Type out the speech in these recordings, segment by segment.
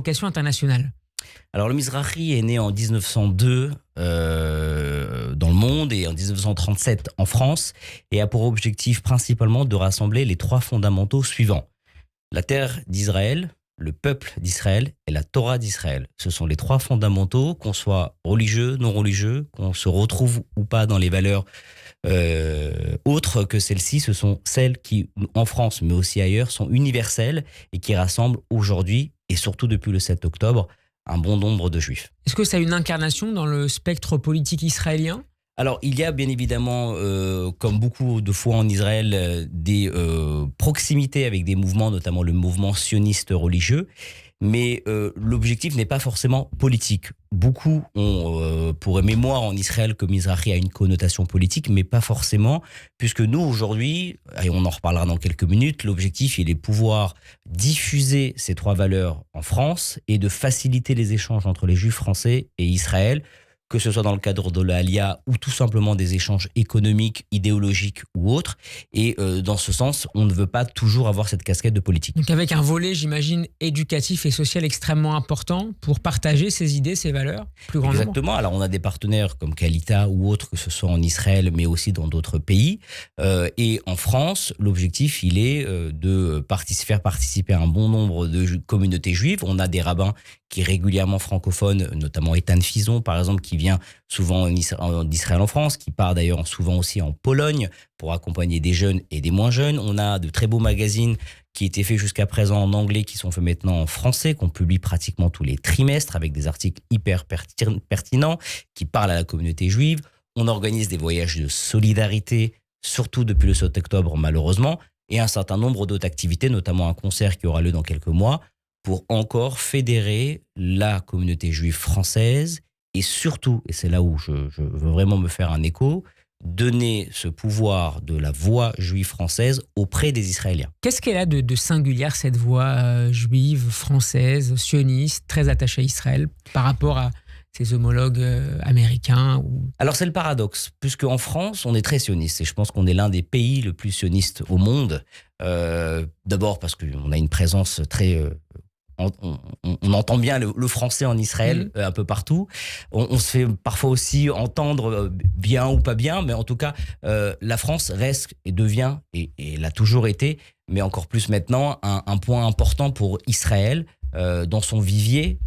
vocation internationale? Alors le Mizrahi est né en 1902 dans le monde et en 1937 en France et a pour objectif principalement de rassembler les trois fondamentaux suivants. La terre d'Israël, le peuple d'Israël et la Torah d'Israël. Ce sont les trois fondamentaux, qu'on soit religieux, non religieux, qu'on se retrouve ou pas dans les valeurs autres que celles-ci. Ce sont celles qui, en France mais aussi ailleurs, sont universelles et qui rassemblent aujourd'hui et surtout depuis le 7 octobre un bon nombre de juifs. Est-ce que ça a une incarnation dans le spectre politique israélien? Alors, il y a bien évidemment, comme beaucoup de fois en Israël, des proximités avec des mouvements, notamment le mouvement sioniste religieux, mais l'objectif n'est pas forcément politique. Beaucoup ont pour mémoire en Israël que Mizrahi a une connotation politique, mais pas forcément, puisque nous, aujourd'hui, et on en reparlera dans quelques minutes, l'objectif, il est de pouvoir diffuser ces trois valeurs en France et de faciliter les échanges entre les Juifs français et Israël, que ce soit dans le cadre de l'Alia ou tout simplement des échanges économiques, idéologiques ou autres. Et dans ce sens, on ne veut pas toujours avoir cette casquette de politique. Donc avec un volet, j'imagine, éducatif et social extrêmement important pour partager ces idées, ces valeurs, plus grand nombre. Exactement. Alors on a des partenaires comme Kalita ou autres, que ce soit en Israël, mais aussi dans d'autres pays. Et en France, l'objectif, il est de faire participer un bon nombre de communautés juives. On a des rabbins qui est régulièrement francophone, notamment Ethan Fison, par exemple, qui vient souvent d'Israël en France, qui part d'ailleurs souvent aussi en Pologne pour accompagner des jeunes et des moins jeunes. On a de très beaux magazines qui étaient faits jusqu'à présent en anglais, qui sont faits maintenant en français, qu'on publie pratiquement tous les trimestres avec des articles hyper pertinents qui parlent à la communauté juive. On organise des voyages de solidarité, surtout depuis le 7 octobre, malheureusement, et un certain nombre d'autres activités, notamment un concert qui aura lieu dans quelques mois, pour encore fédérer la communauté juive française et surtout, et c'est là où je veux vraiment me faire un écho, donner ce pouvoir de la voix juive française auprès des Israéliens. Qu'est-ce qu'elle a de singulière, cette voix juive, française, sioniste, très attachée à Israël, par rapport à ses homologues américains Alors c'est le paradoxe, puisque en France, on est très sioniste, et je pense qu'on est l'un des pays le plus sioniste au monde. D'abord parce qu'on a une présence très... on entend bien le français en Israël un peu partout. On se fait parfois aussi entendre bien ou pas bien, mais en tout cas, la France reste et devient, et l'a toujours été, mais encore plus maintenant, un point important pour Israël dans son vivier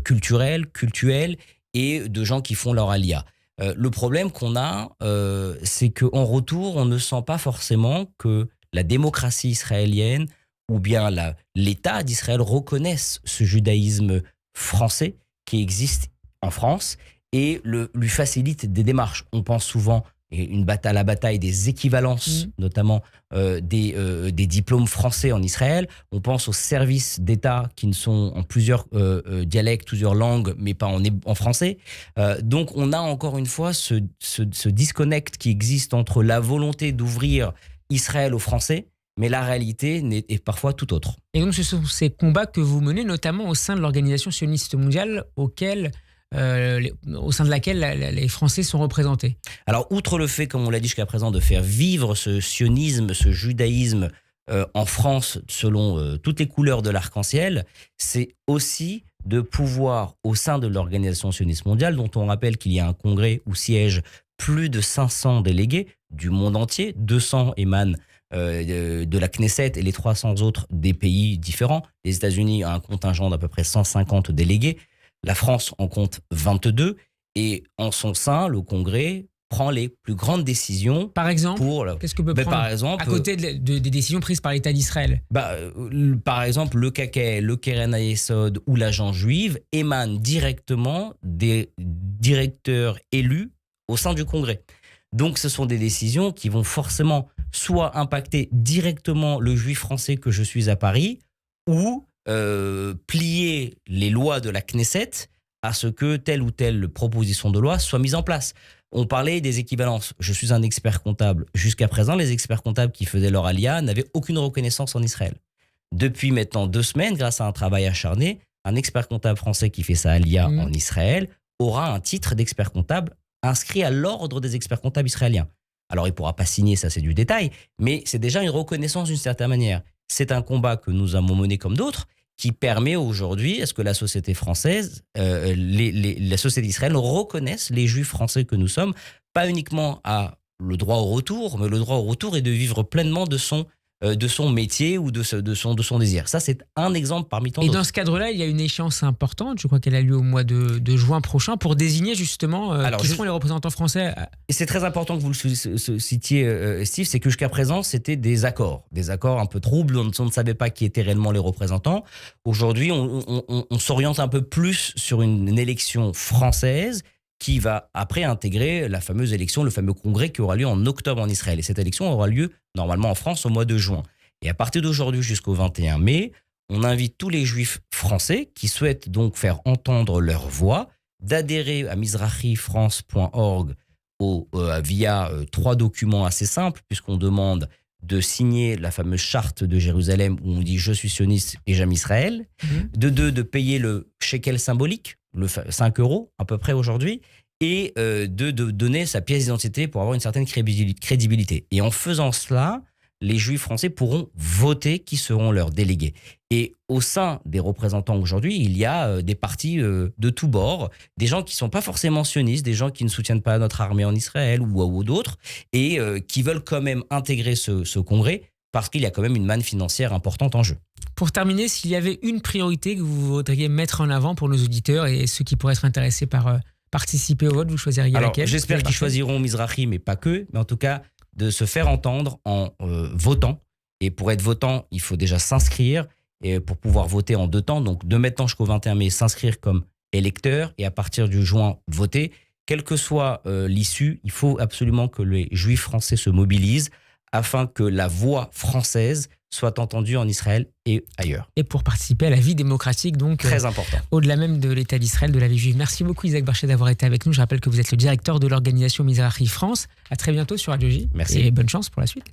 culturel et de gens qui font leur alia. Le problème qu'on a, c'est qu'en retour, on ne sent pas forcément que la démocratie israélienne ou bien l'État d'Israël reconnaissent ce judaïsme français qui existe en France et lui facilite des démarches. On pense souvent à la bataille des équivalences, notamment des diplômes français en Israël. On pense aux services d'État qui ne sont en plusieurs dialectes, plusieurs langues, mais pas en français. Donc on a encore une fois ce disconnect qui existe entre la volonté d'ouvrir Israël aux Français, mais la réalité est parfois tout autre. Et donc ce sont ces combats que vous menez notamment au sein de l'Organisation sioniste mondiale au sein de laquelle les Français sont représentés. Alors outre le fait, comme on l'a dit jusqu'à présent, de faire vivre ce sionisme, ce judaïsme en France selon toutes les couleurs de l'arc-en-ciel, c'est aussi de pouvoir, au sein de l'Organisation sioniste mondiale, dont on rappelle qu'il y a un congrès où siègent plus de 500 délégués du monde entier, 200 émanent de la Knesset et les 300 autres des pays différents. Les États-Unis ont un contingent d'à peu près 150 délégués. La France en compte 22. Et en son sein, le Congrès prend les plus grandes décisions. Par exemple, qu'est-ce que peut prendre par exemple, à côté des décisions prises par l'État d'Israël? Par exemple, le KKL, le Keren HaYesod ou l'Agence juive émanent directement des directeurs élus au sein du Congrès. Donc ce sont des décisions qui vont forcément soit impacter directement le juif français que je suis à Paris, ou plier les lois de la Knesset à ce que telle ou telle proposition de loi soit mise en place. On parlait des équivalences. Je suis un expert comptable. Jusqu'à présent, les experts comptables qui faisaient leur alia n'avaient aucune reconnaissance en Israël. Depuis maintenant 2 semaines, grâce à un travail acharné, un expert comptable français qui fait sa alia en Israël aura un titre d'expert comptable inscrit à l'ordre des experts comptables israéliens. Alors, il ne pourra pas signer, ça c'est du détail, mais c'est déjà une reconnaissance d'une certaine manière. C'est un combat que nous avons mené comme d'autres, qui permet aujourd'hui à ce que la société française, la société d'Israël reconnaisse les Juifs français que nous sommes, pas uniquement à le droit au retour, mais le droit au retour est de vivre pleinement de son métier ou de son désir. Ça, c'est un exemple parmi tant d'autres. Et dans ce cadre-là, il y a une échéance importante, je crois qu'elle a lieu au mois de juin prochain, pour désigner justement qui seront les représentants français. Et c'est très important que vous le citiez, Steve, c'est que jusqu'à présent, c'était des accords un peu troubles, on ne savait pas qui étaient réellement les représentants. Aujourd'hui, on s'oriente un peu plus sur une élection française qui va après intégrer la fameuse élection, le fameux congrès qui aura lieu en octobre en Israël. Et cette élection aura lieu normalement en France au mois de juin. Et à partir d'aujourd'hui jusqu'au 21 mai, on invite tous les Juifs français qui souhaitent donc faire entendre leur voix d'adhérer à mizrahifrance.org via 3 documents assez simples, puisqu'on demande de signer la fameuse charte de Jérusalem où on dit « Je suis sioniste et j'aime Israël », de payer le shekel symbolique, le 5 € à peu près aujourd'hui, et de donner sa pièce d'identité pour avoir une certaine crédibilité. Et en faisant cela, les Juifs français pourront voter qui seront leurs délégués. Et au sein des représentants aujourd'hui, il y a des partis de tous bords, des gens qui ne sont pas forcément sionistes, des gens qui ne soutiennent pas notre armée en Israël ou d'autres, et qui veulent quand même intégrer ce congrès parce qu'il y a quand même une manne financière importante en jeu. Pour terminer, s'il y avait une priorité que vous voudriez mettre en avant pour nos auditeurs et ceux qui pourraient être intéressés par participer au vote, vous choisiriez laquelle ? J'espère qu'ils choisiront Mizrahi, mais pas que, mais en tout cas de se faire entendre en votant. Et pour être votant, il faut déjà s'inscrire, et pour pouvoir voter en 2 temps, donc de maintenant jusqu'au 21 mai, s'inscrire comme électeur, et à partir du juin, voter. Quelle que soit l'issue, il faut absolument que les Juifs français se mobilisent afin que la voix française soit entendue en Israël et ailleurs. Et pour participer à la vie démocratique, donc très important. Au-delà même de l'État d'Israël, de la vie juive. Merci beaucoup Isaac Barchet d'avoir été avec nous. Je rappelle que vous êtes le directeur de l'organisation Mizrahi France. À très bientôt sur Radio J. Merci. Et bonne chance pour la suite.